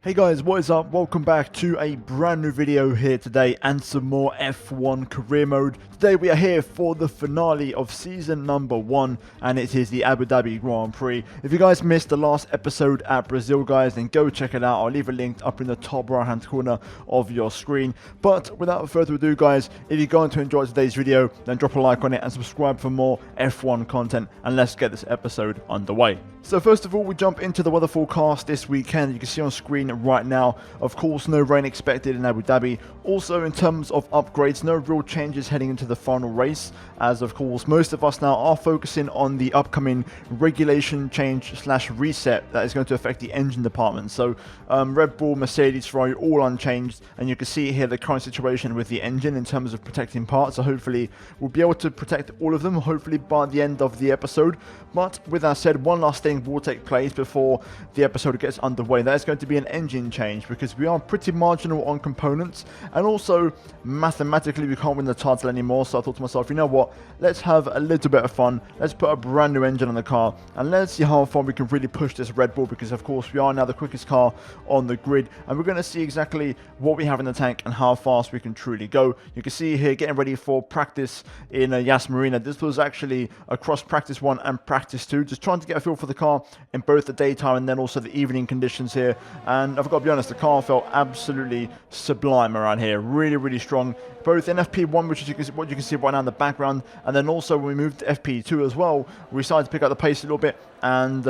Hey guys, what is up? Welcome back to a brand new video here today and some more F1 career mode. Today we are here for the finale of season number 1 and it is the Abu Dhabi Grand Prix. If you guys missed the last episode at Brazil guys, then go check it out. I'll leave a link up in the top right hand corner of your screen. But without further ado guys, if you're going to enjoy today's video, then drop a like on it and subscribe for more F1 content, and let's get this episode underway. So first of all, we jump into the weather forecast this weekend. You can see on screen right now, of course, no rain expected in Abu Dhabi. Also, in terms of upgrades, no real changes heading into the final race, as of course, most of us now are focusing on the upcoming regulation change / reset that is going to affect the engine department. So Red Bull, Mercedes, Ferrari, all unchanged, and you can see here the current situation with the engine in terms of protecting parts. So hopefully we'll be able to protect all of them, hopefully by the end of the episode. But with that said, one last thing will take place before the episode gets underway. That is going to be an engine change, because we are pretty marginal on components, and also mathematically we can't win the title anymore. So I thought to myself, you know what, let's have a little bit of fun, let's put a brand new engine on the car and let's see how far we can really push this Red Bull, because of course we are now the quickest car on the grid, and we're going to see exactly what we have in the tank and how fast we can truly go. You can see here getting ready for practice in Yas Marina. This was actually across practice 1 and practice 2, just trying to get a feel for the car in both the daytime and then also the evening conditions here. And I've got to be honest, the car felt absolutely sublime around here, really strong, both in FP1, which is what you can see right now in the background, and then also when we moved to FP2 as well, we started to pick up the pace a little bit, and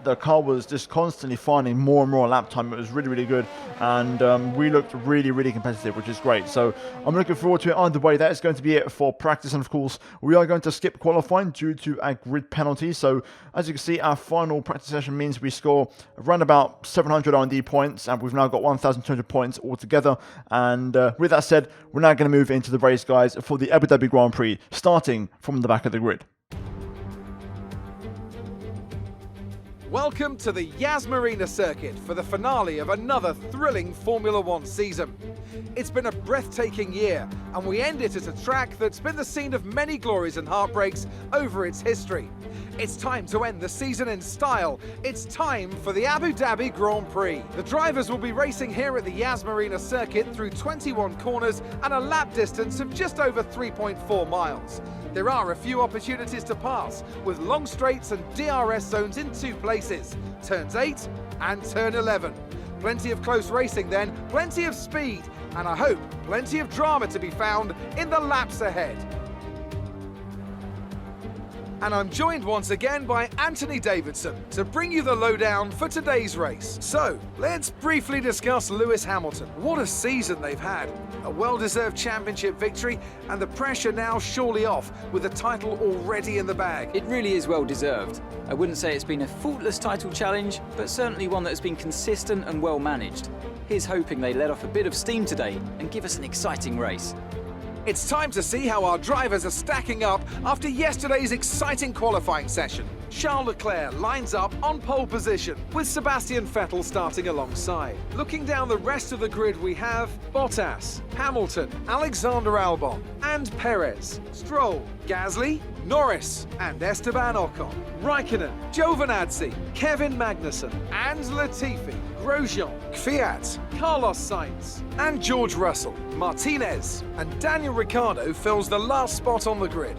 the car was just constantly finding more and more lap time. It was really good, and we looked really competitive, which is great. So I'm looking forward to it. Either way, that is going to be it for practice, and of course we are going to skip qualifying due to a grid penalty. So as you can see, our final practice session means we score around about 700 R&D points, and we've now got 1,200 points altogether. And with that said, we're now going to move into the race guys for the Abu Dhabi Grand Prix, starting from the back of the grid. Welcome to the Yas Marina circuit for the finale of another thrilling Formula One season. It's been a breathtaking year, and we end it at a track that's been the scene of many glories and heartbreaks over its history. It's time to end the season in style. It's time for the Abu Dhabi Grand Prix. The drivers will be racing here at the Yas Marina circuit through 21 corners and a lap distance of just over 3.4 miles. There are a few opportunities to pass, with long straights and DRS zones in 2 places, turns 8 and turn 11. Plenty of close racing then, plenty of speed, and I hope plenty of drama to be found in the laps ahead. And I'm joined once again by Anthony Davidson to bring you the lowdown for today's race. So, let's briefly discuss Lewis Hamilton. What a season they've had. A well-deserved championship victory, and the pressure now surely off, with the title already in the bag. It really is well-deserved. I wouldn't say it's been a faultless title challenge, but certainly one that has been consistent and well-managed. Here's hoping they let off a bit of steam today and give us an exciting race. It's time to see how our drivers are stacking up after yesterday's exciting qualifying session. Charles Leclerc lines up on pole position, with Sebastian Vettel starting alongside. Looking down the rest of the grid, we have Bottas, Hamilton, Alexander Albon, and Perez, Stroll, Gasly, Norris, and Esteban Ocon, Raikkonen, Giovinazzi, Kevin Magnussen, and Latifi, Grosjean, Kvyat, Carlos Sainz, and George Russell. Martinez and Daniel Ricciardo fills the last spot on the grid.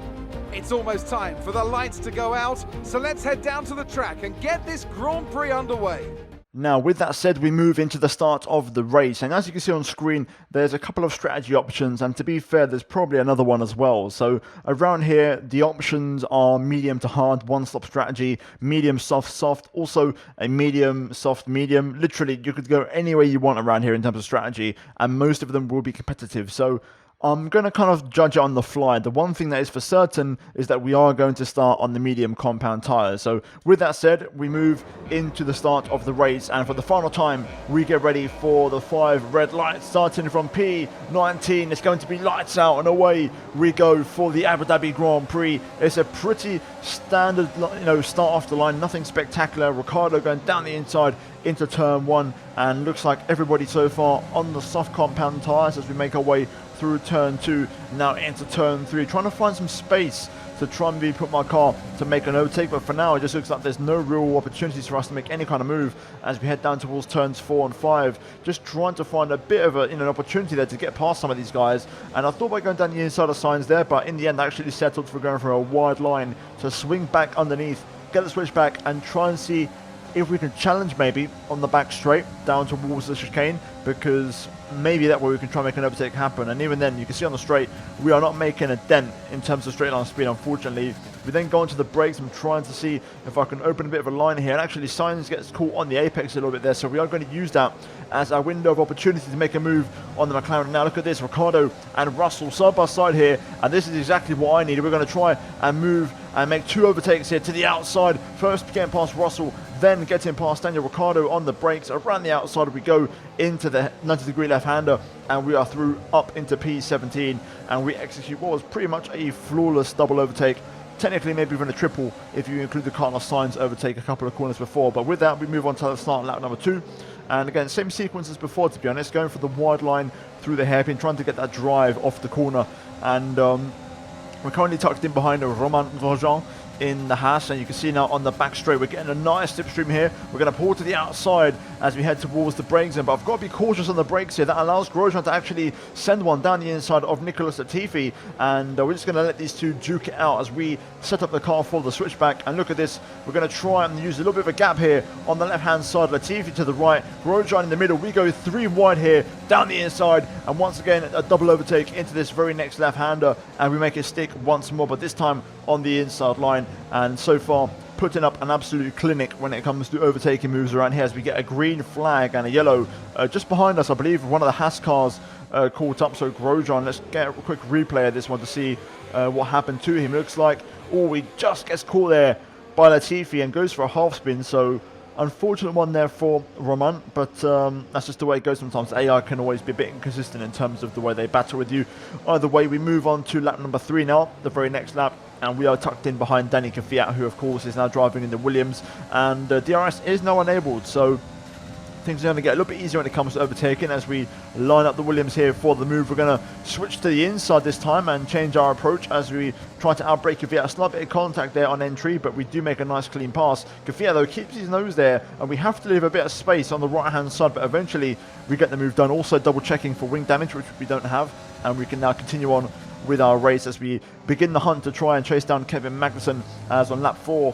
It's almost time for the lights to go out, so let's head down to the track and get this Grand Prix underway. Now, with that said, we move into the start of the race, and as you can see on screen, there's a couple of strategy options, and to be fair, there's probably another one as well. So around here, the options are medium to hard, one-stop strategy, medium, soft, soft, also a medium, soft, medium. Literally, you could go any way you want around here in terms of strategy, and most of them will be competitive. So I'm going to kind of judge it on the fly. The one thing that is for certain is that we are going to start on the medium compound tyres. So with that said, we move into the start of the race, and for the final time, we get ready for the 5 red lights, starting from P19. It's going to be lights out, and away we go for the Abu Dhabi Grand Prix. It's a pretty standard, start off the line, nothing spectacular. Ricciardo going down the inside into turn 1, and looks like everybody so far on the soft compound tyres as we make our way through turn 2, now into turn 3, trying to find some space to try and maybe put my car to make an overtake, but for now it just looks like there's no real opportunities for us to make any kind of move as we head down towards turns 4 and 5, just trying to find a bit of an opportunity there to get past some of these guys. And I thought by going down the inside of signs there, but in the end I actually settled for going for a wide line to swing back underneath, get the switch back and try and see if we can challenge maybe on the back straight down towards the chicane, because maybe that way we can try and make an overtake happen. And even then, you can see on the straight, we are not making a dent in terms of straight line speed, unfortunately. We then go into the brakes. I'm trying to see if I can open a bit of a line here. And actually, Sainz gets caught on the apex a little bit there, so we are going to use that as our window of opportunity to make a move on the McLaren. Now look at this, Ricciardo and Russell side by side here, and this is exactly what I needed. We're going to try and move and make 2 overtakes here to the outside. First getting past Russell, then getting past Daniel Ricciardo on the brakes. Around the outside we go into the 90-degree left-hander, and we are through up into P17, and we execute what was pretty much a flawless double overtake. Technically maybe even a triple if you include the Carlos Sainz overtake a couple of corners before. But with that, we move on to the start lap number 2. And again, same sequence as before, to be honest, going for the wide line through the hairpin, trying to get that drive off the corner. And we're currently tucked in behind Romain Grosjean in the Haas, and you can see now on the back straight we're getting a nice slipstream here. We're going to pull to the outside as we head towards the brakes, but I've got to be cautious on the brakes here. That allows Grosjean to actually send one down the inside of Nicholas Latifi, and we're just going to let these two duke it out as we set up the car for the switchback. And look at this, we're going to try and use a little bit of a gap here on the left hand side. Latifi to the right, Grosjean in the middle. We go 3 wide here down the inside, and once again a double overtake into this very next left hander, and we make it stick once more, but this time on the inside line. And so far putting up an absolute clinic when it comes to overtaking moves around here, as we get a green flag and a yellow just behind us. I believe one of the Haas cars caught up, so Grosjean, let's get a quick replay of this one to see what happened to him. It looks like, oh, he just gets caught there by Latifi and goes for a half spin, so unfortunate one there for Roman, but that's just the way it goes sometimes. AI can always be a bit inconsistent in terms of the way they battle with you. Either way, we move on to lap number 3 now, the very next lap, and we are tucked in behind Danny Kvyat, who of course is now driving in the Williams, and DRS is now enabled, so things are going to get a little bit easier when it comes to overtaking as we line up the Williams here for the move. We're going to switch to the inside this time and change our approach as we try to outbrake Kvyat. A slight bit of contact there on entry, but we do make a nice clean pass. Kvyat though keeps his nose there, and we have to leave a bit of space on the right hand side, but eventually we get the move done. Also double checking for wing damage, which we don't have, and we can now continue on with our race as we begin the hunt to try and chase down Kevin Magnussen, as on lap 4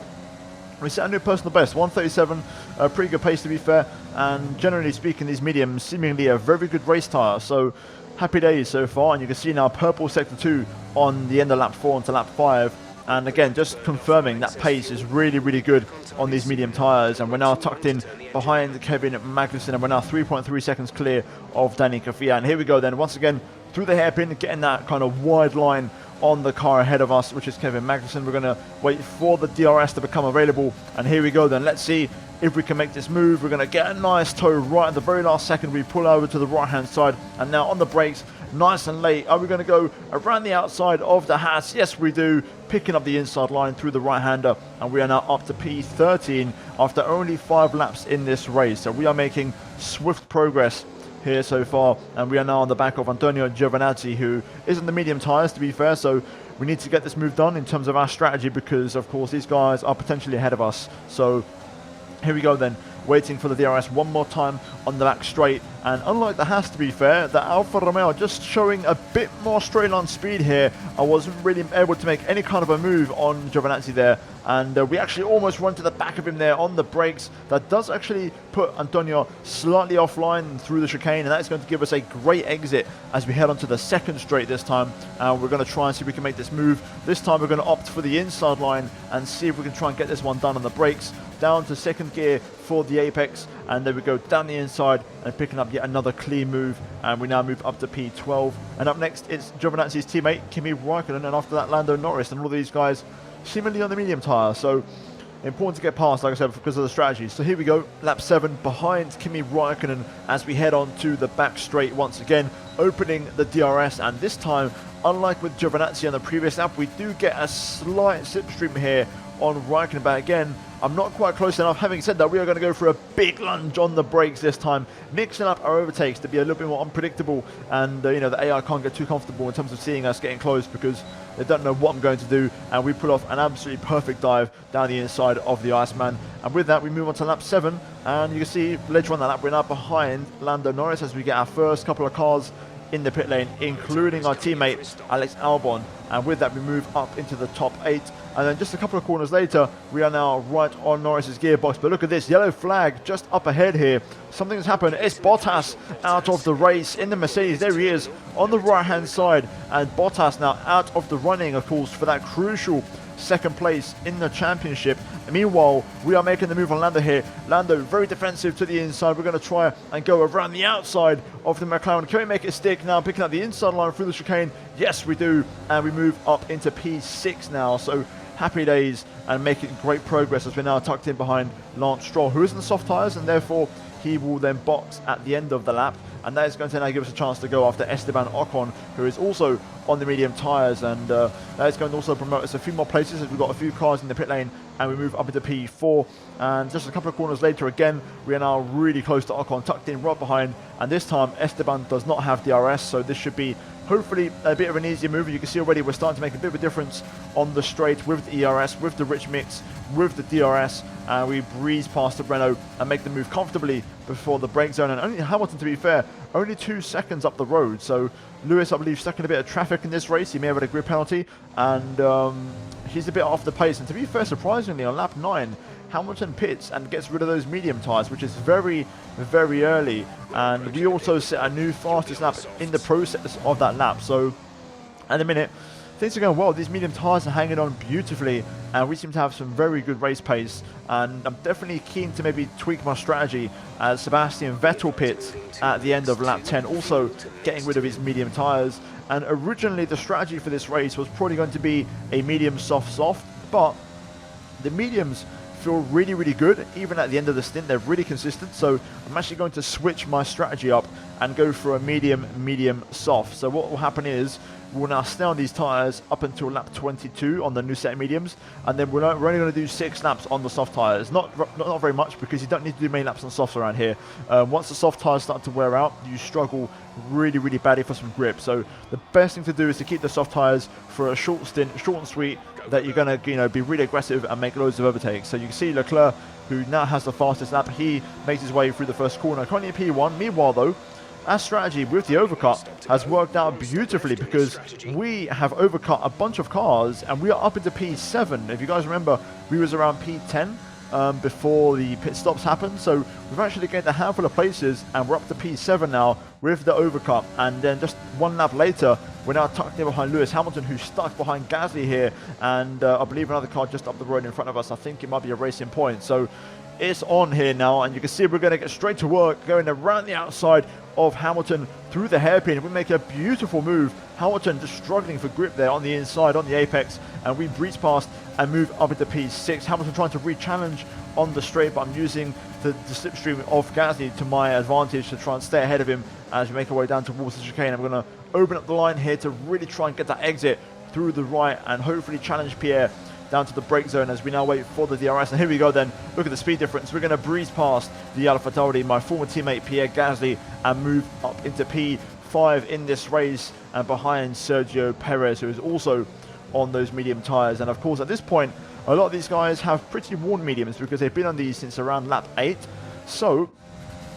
we set a new personal best, 1:37, a pretty good pace to be fair, and generally speaking these mediums seemingly a very good race tyre, so happy days so far. And you can see now purple sector 2 on the end of lap 4 into lap 5, and again just confirming that pace is really good on these medium tyres. And we're now tucked in behind Kevin Magnussen, and we're now 3.3 seconds clear of Danny Kvyat. And here we go then, once again through the hairpin, getting that kind of wide line on the car ahead of us, which is Kevin Magnussen. We're going to wait for the DRS to become available, and here we go then. Let's see if we can make this move. We're going to get a nice toe right at the very last second. We pull over to the right hand side, and now on the brakes, nice and late. Are we going to go around the outside of the Haas? Yes we do, picking up the inside line through the right hander, and we are now up to P13 after only 5 laps in this race. So we are making swift progress here so far, and we are now on the back of Antonio Giovinazzi, who is in the medium tyres to be fair, so we need to get this move done in terms of our strategy, because of course these guys are potentially ahead of us. So here we go then, waiting for the DRS one more time on the back straight. And unlike the Haas, to be fair, the Alfa Romeo just showing a bit more straight line speed here. I wasn't really able to make any kind of a move on Giovinazzi there, and we actually almost run to the back of him there on the brakes. That does actually put Antonio slightly offline through the chicane, and that's going to give us a great exit as we head onto the second straight this time. And we're going to try and see if we can make this move. This time we're going to opt for the inside line and see if we can try and get this one done on the brakes. Down to second gear for the apex, and there we go down the inside and picking up yet another clean move, and we now move up to P12. And up next it's Giovinazzi's teammate Kimi Räikkönen, and after that Lando Norris, and all of these guys seemingly on the medium tyre, so important to get past, like I said, because of the strategy. So here we go, lap 7 behind Kimi Räikkönen as we head on to the back straight once again, opening the DRS. And this time, unlike with Giovinazzi on the previous lap, we do get a slight slipstream here on Raikkonen. But again, I'm not quite close enough. Having said that, we are going to go for a big lunge on the brakes this time, mixing up our overtakes to be a little bit more unpredictable, and you know, the AI can't get too comfortable in terms of seeing us getting close because they don't know what I'm going to do, and we pull off an absolutely perfect dive down the inside of the Iceman. And with that, we move on to lap 7, and you can see later on that lap we're now behind Lando Norris as we get our first couple of cars in the pit lane, including our teammate Alex Albon. And with that, we move up into the top 8, and then just a couple of corners later we are now right on Norris's gearbox. But look at this yellow flag just up ahead here. Something has happened. It's Bottas out of the race in the Mercedes. There he is on the right hand side, and Bottas now out of the running, of course, for that crucial second place in the championship. And meanwhile, we are making the move on Lando here. Lando very defensive to the inside. We're going to try and go around the outside of the McLaren. Can we make it stick now? Picking up the inside line through the chicane. Yes, we do. And we move up into P6 now. So happy days and making great progress as we're now tucked in behind Lance Stroll, who is in the soft tyres, and therefore he will then box at the end of the lap. And that is going to now give us a chance to go after Esteban Ocon, who is also on the medium tyres, and that is going to also promote us a few more places as we've got a few cars in the pit lane, and we move up into P4. And just a couple of corners later, again, we are now really close to Ocon, tucked in right behind, and this time Esteban does not have DRS, so this should be hopefully a bit of an easier move. You can see already we're starting to make a bit of a difference on the straight with the ERS, with the rich mix, with the DRS, and we breeze past the Renault and make the move comfortably before the brake zone. And only Hamilton, to be fair, only 2 seconds up the road. So Lewis, I believe, stuck in a bit of traffic in this race. He may have had a grid penalty, and he's a bit off the pace. And to be fair, surprisingly, on lap 9, Hamilton pits and gets rid of those medium tyres, which is very, very early. And we also set a new fastest lap in the process of that lap. So at the minute, things are going well. These medium tyres are hanging on beautifully, and we seem to have some very good race pace. And I'm definitely keen to maybe tweak my strategy as Sebastian Vettel pits at the end of lap 10, also getting rid of his medium tyres. And originally the strategy for this race was probably going to be a medium soft, but the mediums feel really, really good. Even at the end of the stint, they're really consistent. So I'm actually going to switch my strategy up and go for a medium soft. So what will happen is we'll now stay on these tyres up until lap 22 on the new set of mediums, and then we're only going to do 6 laps on the soft tyres. Not very much, because you don't need to do many laps on softs around here. Once the soft tyres start to wear out, you struggle really, really badly for some grip. So the best thing to do is to keep the soft tyres for a short stint, short and sweet, that you're going to be really aggressive and make loads of overtakes. So you can see Leclerc, who now has the fastest lap, he makes his way through the first corner, currently in P1. Meanwhile though, our strategy with the overcut has worked out beautifully, because we have overcut a bunch of cars and we are up into P7. If you guys remember, we was around P10 before the pit stops happened. So we've actually gained a handful of places and we're up to P7 now with the overcut. And then just 1 lap later, we're now tucked in behind Lewis Hamilton, who's stuck behind Gasly here. And I believe another car just up the road in front of us. I think it might be a Racing Point. So it's on here now, and you can see we're going to get straight to work, going around the outside of Hamilton through the hairpin. We make a beautiful move. Hamilton just struggling for grip there on the inside, on the apex, and we breeze past and move up into P6. Hamilton trying to re-challenge on the straight, but I'm using the slipstream of Gasly to my advantage to try and stay ahead of him as we make our way down towards the chicane. I'm going to open up the line here to really try and get that exit through the right and hopefully challenge Pierre down to the brake zone as we now wait for the DRS. And here we go then. Look at the speed difference. We're going to breeze past the AlphaTauri, my former teammate Pierre Gasly, and move up into P5 in this race, and behind Sergio Perez, who is also on those medium tyres. And of course at this point, a lot of these guys have pretty worn mediums because they've been on these since around lap 8. So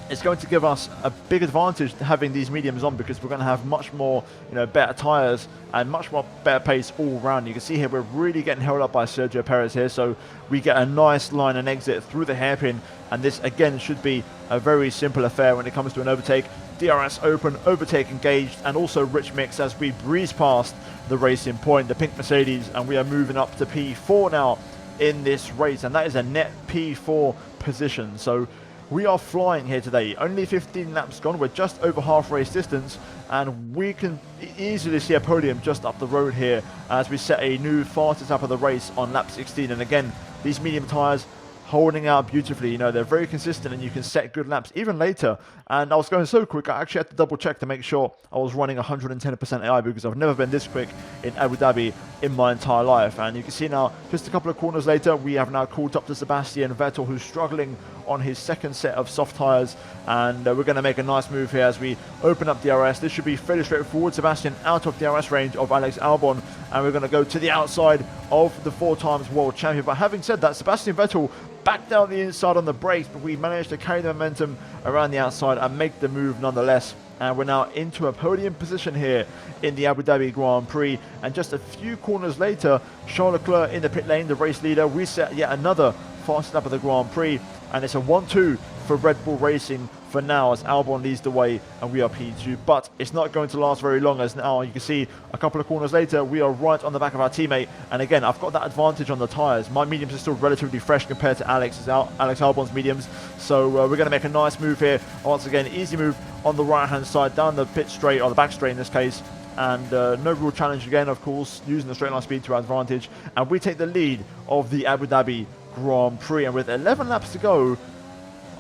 it's going to give us a big advantage having these mediums on, because we're going to have much more, better tyres and much more better pace all round. You can see here we're really getting held up by Sergio Perez here, so we get a nice line and exit through the hairpin, and this again should be a very simple affair when it comes to an overtake. DRS open, overtake engaged, and also rich mix as we breeze past the Racing Point, the pink Mercedes, and we are moving up to P4 now in this race, and that is a net P4 position. So we are flying here today. Only 15 laps gone. We're just over half race distance, and we can easily see a podium just up the road here as we set a new fastest lap of the race on lap 16. And again, these medium tyres holding out beautifully. You know, they're very consistent and you can set good laps even later. And I was going so quick, I actually had to double check to make sure I was running 110% AI, because I've never been this quick in Abu Dhabi in my entire life. And you can see now, just a couple of corners later, we have now caught up to Sebastian Vettel, who's struggling on his second set of soft tyres. And we're going to make a nice move here as we open up DRS. This should be fairly straightforward. Sebastian out of DRS range of Alex Albon, and we're going to go to the outside of the 4 times world champion. But having said that, Sebastian Vettel back down the inside on the brakes, but we managed to carry the momentum around the outside and make the move nonetheless. And we're now into a podium position here in the Abu Dhabi Grand Prix. And just a few corners later, Charles Leclerc in the pit lane, the race leader, we set yet another fast lap of the Grand Prix. And it's a 1-2 for Red Bull Racing for now, as Albon leads the way and we are P2. But it's not going to last very long, as now you can see a couple of corners later, we are right on the back of our teammate. And again, I've got that advantage on the tyres. My mediums are still relatively fresh compared to Alex Albon's mediums. So we're going to make a nice move here. Once again, easy move on the right-hand side, down the pit straight, or the back straight in this case. And no real challenge again, of course, using the straight line speed to our advantage. And we take the lead of the Abu Dhabi Grand Prix. And with 11 laps to go,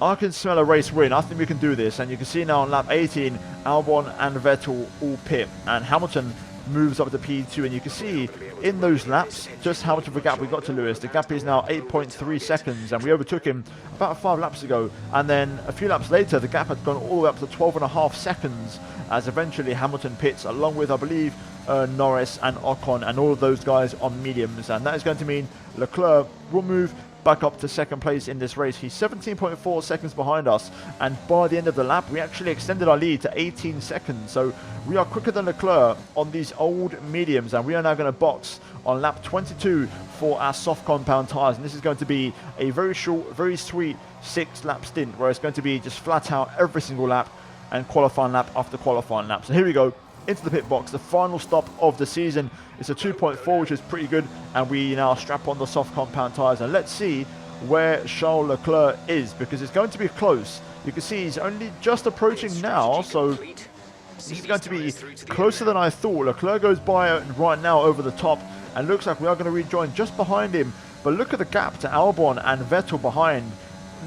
I can smell a race win. I think we can do this. And you can see now on lap 18, Albon and Vettel all pit. And Hamilton moves up to P2. And you can see in those laps just how much of a gap we got to Lewis. The gap is now 8.3 seconds. And we overtook him about 5 laps ago. And then a few laps later, the gap had gone all the way up to 12.5 seconds. As eventually Hamilton pits, along with, I believe, Norris and Ocon, and all of those guys on mediums. And that is going to mean Leclerc will move back up to second place in this race. He's 17.4 seconds behind us, and by the end of the lap we actually extended our lead to 18 seconds. So we are quicker than Leclerc on these old mediums, and we are now going to box on lap 22 for our soft compound tyres. And this is going to be a very short, very sweet 6-lap stint, where it's going to be just flat out every single lap and qualifying lap after qualifying lap. So here we go into the pit box, the final stop of the season. It's a 2.4, which is pretty good, and we now strap on the soft compound tyres. And let's see where Charles Leclerc is, because it's going to be close. You can see he's only just approaching now, so this is going to be closer than I thought. Leclerc goes by right now over the top, and looks like we are going to rejoin just behind him. But look at the gap to Albon and Vettel behind.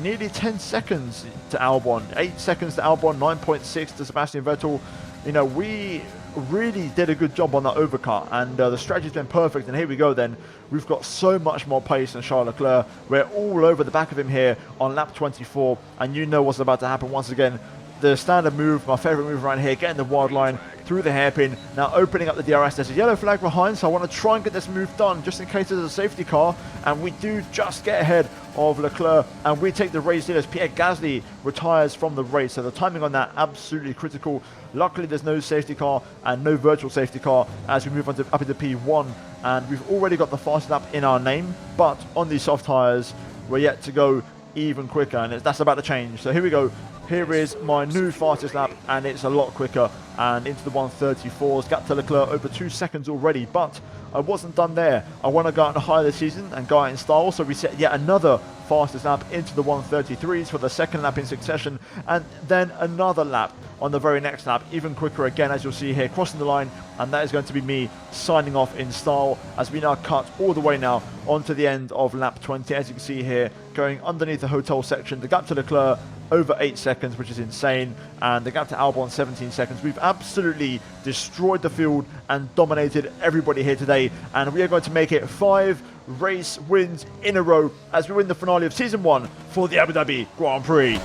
Nearly 10 seconds to Albon, 8 seconds to Albon, 9.6 to Sebastian Vettel. You know, we really did a good job on that overcut, and the strategy's been perfect. And here we go then. We've got so much more pace than Charles Leclerc. We're all over the back of him here on lap 24, and you know what's about to happen once again. The standard move, my favourite move around here, getting the wild line through the hairpin, now opening up the DRS. There's a yellow flag behind, so I want to try and get this move done just in case there's a safety car, and we do just get ahead of Leclerc, and we take the race lead as Pierre Gasly retires from the race. So the timing on that, absolutely critical. Luckily there's no safety car and no virtual safety car as we move on to up into P1, and we've already got the fastest lap in our name, but on these soft tyres we're yet to go even quicker, and that's about to change. So here we go. Here is my new fastest lap, and it's a lot quicker, and into the 134s. Gap to Leclerc over 2 seconds already, but I wasn't done there. I want to go out and higher this season and go out in style, so we set yet another fastest lap into the 133s for the second lap in succession, and then another lap on the very next lap, even quicker again, as you'll see here, crossing the line, and that is going to be me signing off in style as we now cut all the way now onto the end of lap 20. As you can see here, going underneath the hotel section, the gap to Leclerc over 8 seconds, which is insane, and the gap to Albon 17 seconds. We've absolutely destroyed the field and dominated everybody here today, and we are going to make it 5 race wins in a row as we win the finale of season 1 for the Abu Dhabi Grand Prix.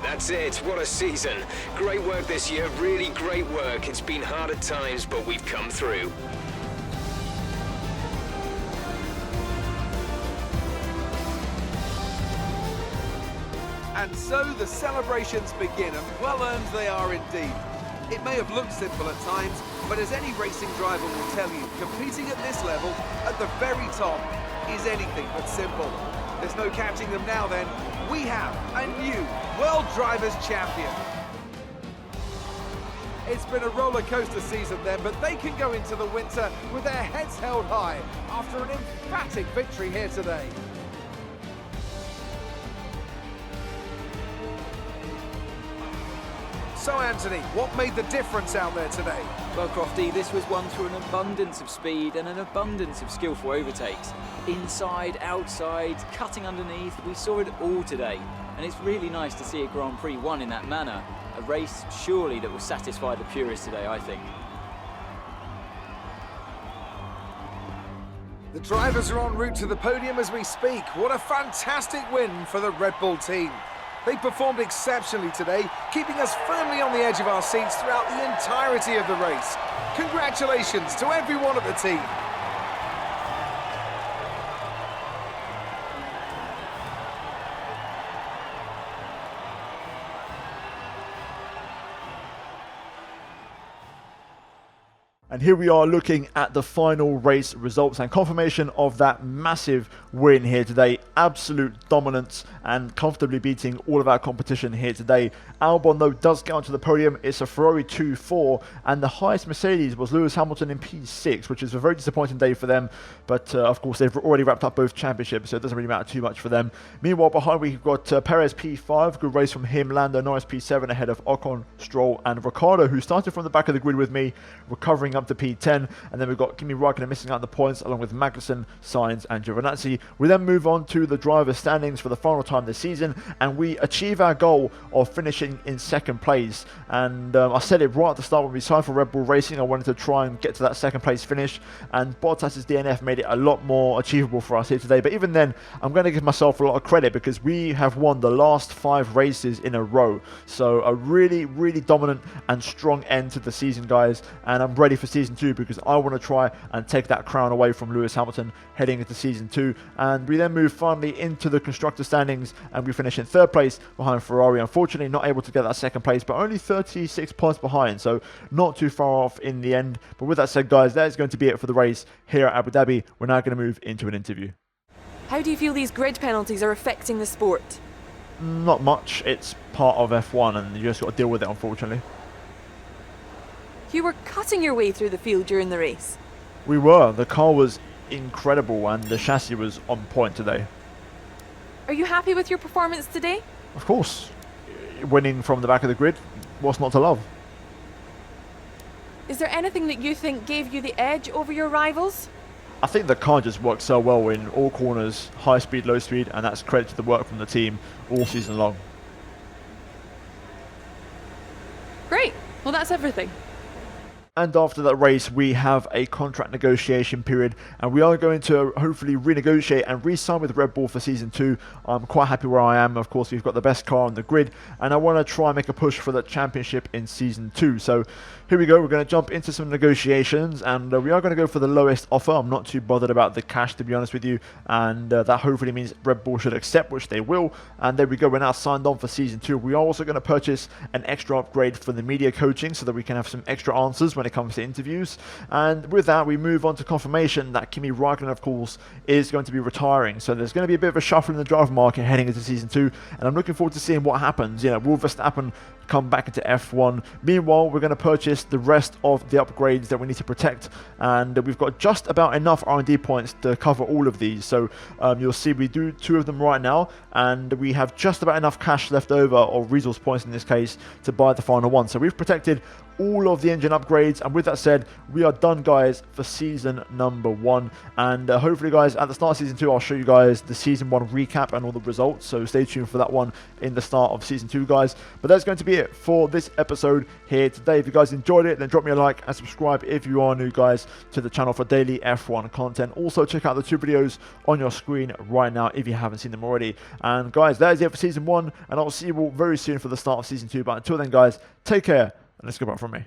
That's it, what a season. Great work this year, really great work. It's been hard at times, but we've come through. And so the celebrations begin, and well earned they are indeed. It may have looked simple at times, but as any racing driver will tell you, competing at this level, at the very top, is anything but simple. There's no counting them now then. We have a new World Drivers' Champion. It's been a roller coaster season then, but they can go into the winter with their heads held high after an emphatic victory here today. So Anthony, what made the difference out there today? Well, Crofty, this was won through an abundance of speed and an abundance of skillful overtakes. Inside, outside, cutting underneath, we saw it all today. And it's really nice to see a Grand Prix won in that manner. A race, surely, that will satisfy the purists today, I think. The drivers are en route to the podium as we speak. What a fantastic win for the Red Bull team. They performed exceptionally today, keeping us firmly on the edge of our seats throughout the entirety of the race. Congratulations to everyone at the team. And here we are looking at the final race results and confirmation of that massive win here today. Absolute dominance and comfortably beating all of our competition here today. Albon, though, does get onto the podium. It's a Ferrari 2.4, and the highest Mercedes was Lewis Hamilton in P6, which is a very disappointing day for them. But of course, they've already wrapped up both championships, so it doesn't really matter too much for them. Meanwhile, behind we've got Perez P5, good race from him. Lando Norris P7 ahead of Ocon, Stroll, and Ricciardo, who started from the back of the grid with me, recovering up to P10. And then we've got Kimi Räikkönen missing out on the points, along with Magnussen, Sainz, and Giovinazzi. We then move on to the driver standings for the final time this season, and we achieve our goal of finishing in second place. And I said it right at the start when we signed for Red Bull Racing. I wanted to try and get to that second place finish, and Bottas's DNF made it a lot more achievable for us here today. But even then, I'm going to give myself a lot of credit because we have won the last 5 races in a row. So a really, really dominant and strong end to the season, guys. And I'm ready for season 2 because I want to try and take that crown away from Lewis Hamilton heading into season 2. And we then move finally into the constructor standings, and we finish in 3rd place behind Ferrari. Unfortunately, not able to get that second place, but only 36 points behind, so not too far off in the end. But with that said, guys, that is going to be it for the race here at Abu Dhabi. We're now going to move into an interview. How do you feel these grid penalties are affecting the sport? Not much. It's part of F1, and you just got to deal with it, unfortunately. You were cutting your way through the field during the race. We were. The car was incredible, and the chassis was on point today. Are you happy with your performance today? Of course. Winning from the back of the grid, what's not to love? Is there anything that you think gave you the edge over your rivals? I think the car just worked so well in all corners, high speed, low speed, and that's credit to the work from the team all season long. Great. Well, that's everything. And after that race, we have a contract negotiation period, and we are going to hopefully renegotiate and re-sign with Red Bull for season 2. I'm quite happy where I am. Of course, we've got the best car on the grid, and I want to try and make a push for the championship in season 2. So here we go. We're going to jump into some negotiations, and we are going to go for the lowest offer. I'm not too bothered about the cash, to be honest with you, and that hopefully means Red Bull should accept, which they will. And there we go. We're now signed on for season 2. We are also going to purchase an extra upgrade for the media coaching so that we can have some extra answers when it comes to interviews. And with that, we move on to confirmation that Kimi Räikkönen, of course, is going to be retiring. So there's going to be a bit of a shuffle in the driver market heading into season 2, and I'm looking forward to seeing what happens. You know, will Verstappen come back into F1? Meanwhile, we're going to purchase the rest of the upgrades that we need to protect, and we've got just about enough R&D points to cover all of these. So you'll see we do 2 of them right now, and we have just about enough cash left over, or resource points in this case, to buy the final one. So we've protected all of the engine upgrades, and with that said, we are done, guys, for season number 1. And hopefully, guys, at the start of season 2, I'll show you guys the season 1 recap and all the results, so stay tuned for that one in the start of season 2, guys. But that's going to be it for this episode here today. If you guys enjoyed it, then drop me a like and subscribe if you are new, guys, to the channel for daily F1 content. Also, check out the 2 videos on your screen right now if you haven't seen them already. And guys, that is it for season 1, and I'll see you all very soon for the start of season 2. But until then, guys, take care, and let's go back from me.